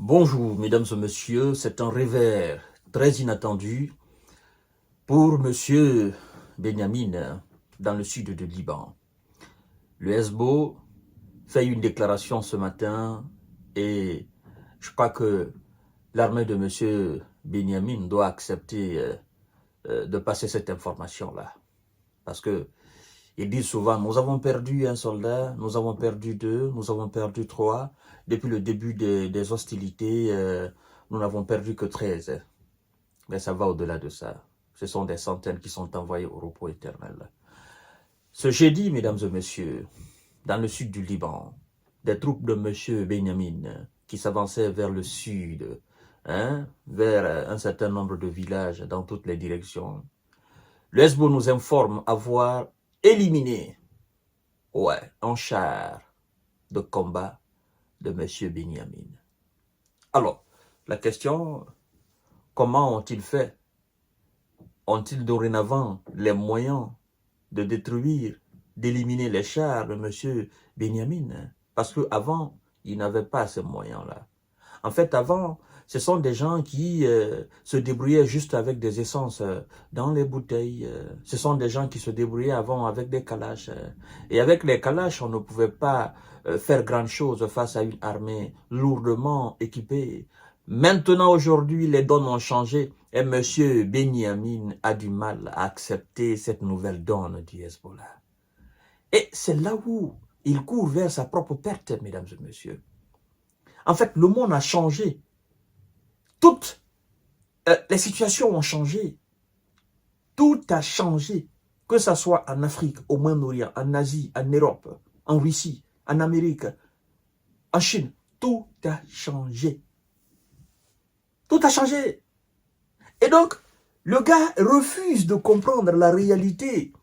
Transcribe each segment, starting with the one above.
Bonjour, mesdames et messieurs, c'est un réveil très inattendu pour monsieur Benyamin dans le sud du Liban. Le Hezbollah fait une déclaration ce matin et je crois que l'armée de monsieur Benyamin doit accepter de passer cette information-là. Parce que ils disent souvent, nous avons perdu un soldat, nous avons perdu deux, nous avons perdu trois. Depuis le début des hostilités, nous n'avons perdu que 13. Mais ça va au-delà de ça. Ce sont des centaines qui sont envoyés au repos éternel. Ce jeudi, mesdames et messieurs, dans le sud du Liban, des troupes de monsieur Benyamin qui s'avançaient vers le sud, vers un certain nombre de villages dans toutes les directions. Le Hezbollah nous informe avoir éliminé un char de combat de monsieur Benyamin. Alors, la question, comment ont-ils fait? Ont-ils dorénavant les moyens de détruire, d'éliminer les chars de monsieur Benyamin? Parce qu'avant, ils n'avaient pas ces moyens-là. En fait, avant, ce sont des gens qui se débrouillaient juste avec des essences dans les bouteilles. Ce sont des gens qui se débrouillaient avant avec des calaches. Et avec les calaches, on ne pouvait pas faire grand chose face à une armée lourdement équipée. Maintenant, aujourd'hui, les donnes ont changé et M. Benyamin a du mal à accepter cette nouvelle donne du Hezbollah. Et c'est là où il court vers sa propre perte, mesdames et messieurs. En fait, le monde a changé. Toutes les situations ont changé. Tout a changé. Que ce soit en Afrique, au Moyen-Orient, en Asie, en Europe, en Russie, en Amérique, en Chine. Tout a changé. Tout a changé. Et donc, le gars refuse de comprendre la réalité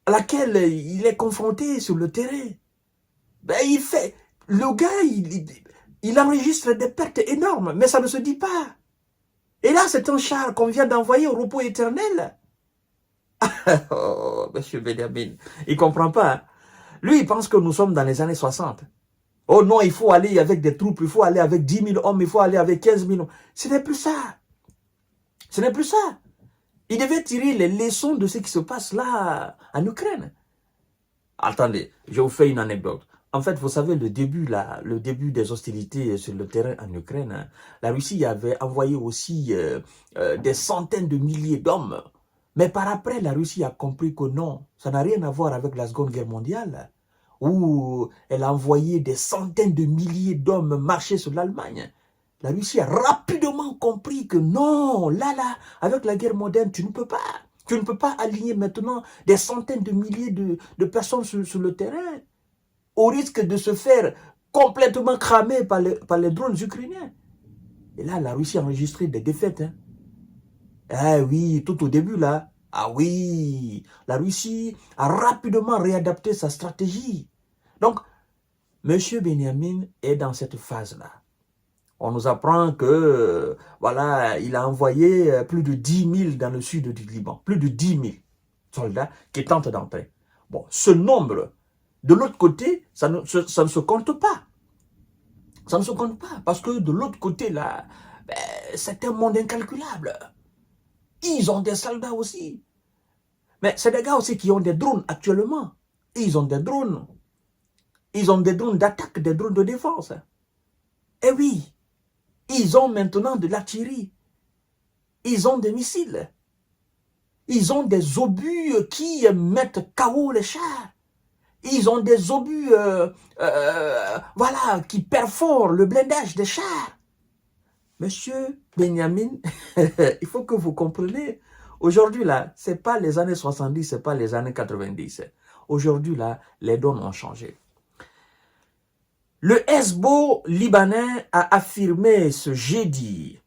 à laquelle il est confronté sur le terrain. Ben, le gars, il enregistre des pertes énormes, mais ça ne se dit pas. Et là, c'est un char qu'on vient d'envoyer au repos éternel. Oh, monsieur Benyamin, il ne comprend pas. Lui, il pense que nous sommes dans les années 60. Oh non, il faut aller avec des troupes, il faut aller avec 10 000 hommes, il faut aller avec 15 000 hommes. Ce n'est plus ça. Ce n'est plus ça. Il devait tirer les leçons de ce qui se passe là, en Ukraine. Attendez, je vous fais une anecdote. En fait, vous savez, le début des hostilités sur le terrain en Ukraine, la Russie avait envoyé aussi des centaines de milliers d'hommes. Mais par après, la Russie a compris que non, ça n'a rien à voir avec la Seconde Guerre mondiale, où elle a envoyé des centaines de milliers d'hommes marcher sur l'Allemagne. La Russie a rapidement compris que non, là, avec la guerre moderne, tu ne peux pas. Tu ne peux pas aligner maintenant des centaines de milliers de personnes sur le terrain, au risque de se faire complètement cramer par les drones ukrainiens. Et là, la Russie a enregistré des défaites. Ah oui, tout au début là. Ah oui, la Russie a rapidement réadapté sa stratégie. Donc, M. Benyamin est dans cette phase-là. On nous apprend que, voilà, il a envoyé plus de 10 000 dans le sud du Liban. Plus de 10 000 soldats qui tentent d'entrer. Bon, ce nombre, de l'autre côté, ça ne se compte pas. Ça ne se compte pas. Parce que de l'autre côté, là, c'est un monde incalculable. Ils ont des soldats aussi. Mais c'est des gars aussi qui ont des drones actuellement. Ils ont des drones. Ils ont des drones d'attaque, des drones de défense. Eh oui. Ils ont maintenant de l'artillerie. Ils ont des missiles. Ils ont des obus qui mettent KO les chars. Ils ont des obus voilà, qui perforent le blindage des chars. Monsieur Benyamin, il faut que vous compreniez. Aujourd'hui, là, ce n'est pas les années 70, ce n'est pas les années 90. Aujourd'hui, là, les donnes ont changé. Le Hezbollah libanais a affirmé ce jeudi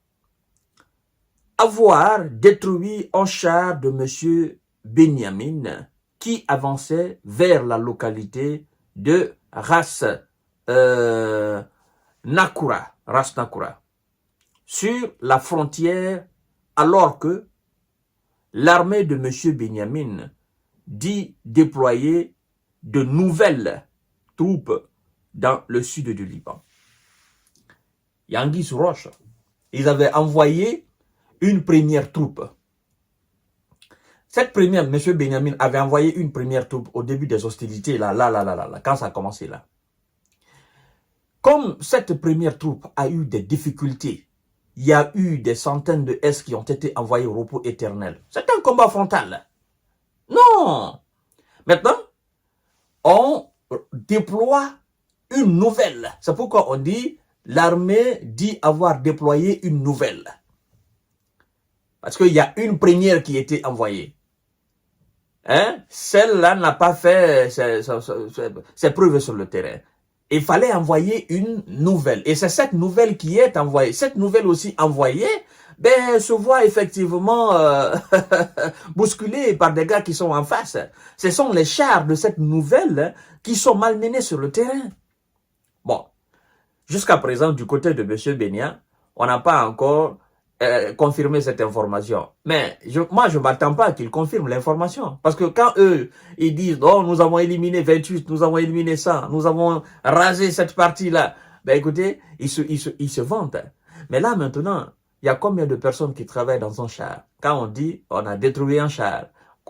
avoir détruit un char de M. Benyamin qui avançait vers la localité de Ras Nakura, sur la frontière, alors que l'armée de M. Benyamin dit déployer de nouvelles troupes dans le sud du Liban. Yangui sur roche. Ils avaient envoyé une première troupe. Cette première, M. Benjamin avait envoyé une première troupe au début des hostilités, là, quand ça a commencé là. Comme cette première troupe a eu des difficultés, il y a eu des centaines de S qui ont été envoyés au repos éternel. C'est un combat frontal. Non. Maintenant, on déploie une nouvelle. C'est pourquoi on dit, l'armée dit avoir déployé une nouvelle. Parce qu'il y a une première qui a été envoyée. Hein? Celle-là n'a pas fait ses preuves sur le terrain. Il fallait envoyer une nouvelle. Et c'est cette nouvelle qui est envoyée. Cette nouvelle aussi envoyée, ben, se voit effectivement bousculée par des gars qui sont en face. Ce sont les chars de cette nouvelle qui sont malmenés sur le terrain. Bon, jusqu'à présent, du côté de M. Benya, on n'a pas encore confirmé cette information. Mais moi, je ne m'attends pas qu'ils confirment l'information. Parce que quand eux, ils disent, oh, nous avons éliminé 28, nous avons éliminé 100, nous avons rasé cette partie-là. Ben écoutez, ils se vantent. Mais là, maintenant, il y a combien de personnes qui travaillent dans un char? Quand on dit, on a détruit un char,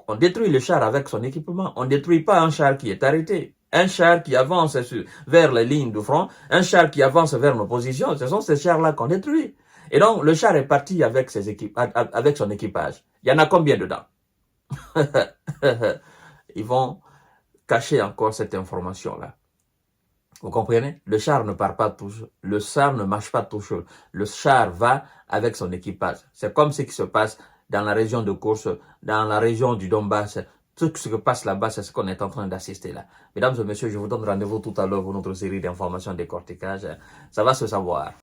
on détruit le char avec son équipement. On ne détruit pas un char qui est arrêté. Un char qui avance vers les lignes de front, un char qui avance vers nos positions, ce sont ces chars-là qu'on détruit. Et donc, le char est parti avec son équipage. Il y en a combien dedans? Ils vont cacher encore cette information-là. Vous comprenez? Le char ne part pas tout seul. Le char ne marche pas tout seul. Le char va avec son équipage. C'est comme ce qui se passe dans la région de course, dans la région du Donbass. Tout ce qui passe là-bas, c'est ce qu'on est en train d'assister là. Mesdames et messieurs, je vous donne rendez-vous tout à l'heure pour notre série d'informations décortiquage. Ça va se savoir.